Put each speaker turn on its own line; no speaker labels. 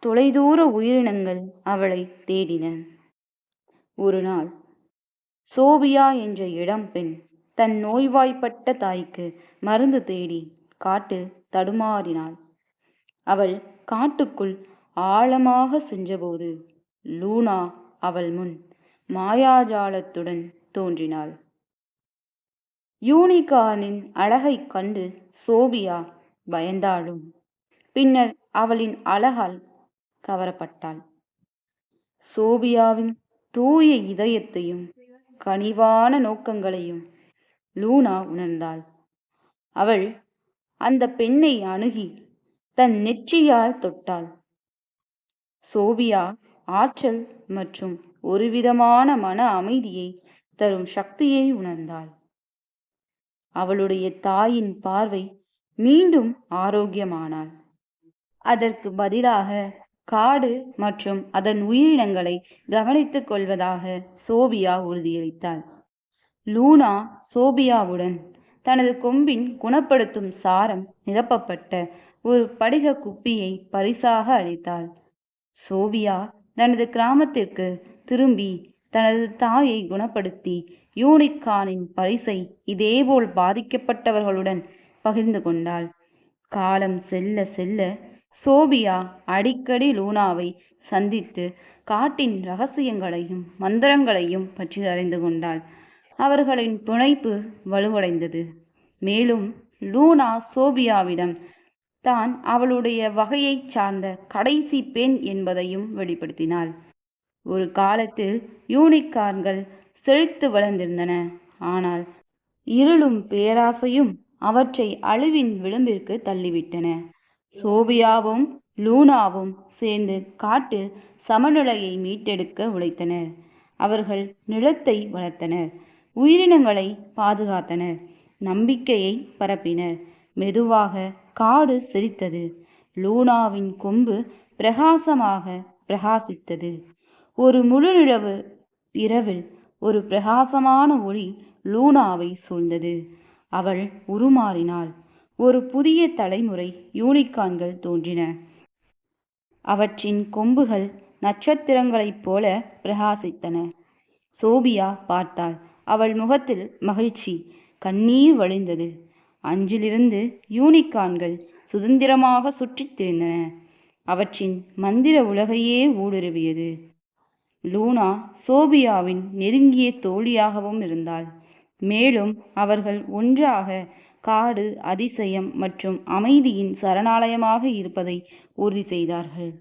தொலைதூர உயிரினங்கள் அவளை தேடின. ஒரு நாள் சோபியா என்ற இளம்பெண் தன் நோய்வாய்ப்பட்ட தாய்க்கு மருந்து தேடி காட்டில் தடுமாறினாள். அவள் காட்டுக்குள் ஆழமாக சென்றபோது லூனா அவள் முன் மாயாஜாலத்துடன் தோன்றினாள். யூனிகார்னின் அழகைக் கண்டு சோபியா பயந்தாலும் பின்னர் அவளின் அழகால் கவரப்பட்டாள். சோபியாவின் தூய இதயத்தையும் கனிவான நோக்கங்களையும் லூனா உணர்ந்தாள். அவள் அந்த பெண்ணை அணுகி தன் நெற்றியால் தொட்டாள். சோபியா ஆற்றல் மற்றும் ஒருவிதமான மன அமைதியை தரும் சக்தியை உணர்ந்தாள். அவளுடைய தாயின் பார்வை மீண்டும் ஆரோக்கியமானாள். அதற்கு பதிலாக காடு மற்றும் அதன் உயிரினங்களை கவனித்துக் கொள்வதாக சோபியா உறுதியளித்தாள். லூனா சோபியாவுடன் தனது கொம்பின் குணப்படுத்தும் சாரம் நிரப்பப்பட்ட ஒரு படிக குப்பியை பரிசாக அளித்தாள். சோபியா தனது கிராமத்திற்கு திரும்பி தனது தாயை குணப்படுத்தி யூனிகார்னின் பரிசை இதேபோல் பாதிக்கப்பட்டவர்களுடன் பகிர்ந்து கொண்டாள். காலம் செல்ல செல்ல சோபியா அடிக்கடி லூனாவை சந்தித்து காட்டின் ரகசியங்களையும் மந்திரங்களையும் பற்றி அறிந்து கொண்டாள். அவர்களின் பிணைப்பு வலுவடைந்தது. மேலும் லூனா சோபியாவிடம் தான் அவளுடைய வகையைச் சார்ந்த கடைசி பெண் என்பதையும் வெளிப்படுத்தினாள். ஒரு காலத்தில் யூனிகார்ன்கள் செழித்து வளர்ந்திருந்தன. ஆனால் இருளும் பேராசையும் அவற்றை அழிவின் விளிம்பிற்கு தள்ளிவிட்டன. சோபியாவும் லூனாவும் சேர்ந்து காட்டில் சமநிலையை மீட்டெடுக்க உழைத்தனர். அவர்கள் நிலத்தை வளர்த்தனர், உயிரினங்களை பாதுகாத்தனர், நம்பிக்கையை பரப்பினர். மெதுவாக காடு சிரித்தது. லூனாவின் கொம்பு பிரகாசமாக பிரகாசித்தது. ஒரு முழு நிலவு இரவில் ஒரு பிரகாசமான ஒளி லூனாவை சூழ்ந்தது. அவள் உருமாறினாள். ஒரு புதிய தலைமுறை யூனிகார்ன்கள் தோன்றின. அவற்றின் கொம்புகள் நட்சத்திரங்களைப் போல பிரகாசித்தன. சோபியா பார்த்தாள். அவள் முகத்தில் மகிழ்ச்சி, கண்ணீர் வழிந்தது. அன்றிலிருந்து யூனிகார்ன்கள் சுதந்திரமாக சுற்றித் திரிந்தன. அவற்றின் மந்திர உலகையே ஊடுருவியது. லூனா சோபியாவின் நெருங்கிய தோழியாகவும் இருந்தாள். மேலும் அவர்கள் ஒன்றாக காடு அதிசயம் மற்றும் அமைதியின் சரணாலயமாக இருப்பதை உறுதி செய்தார்கள்.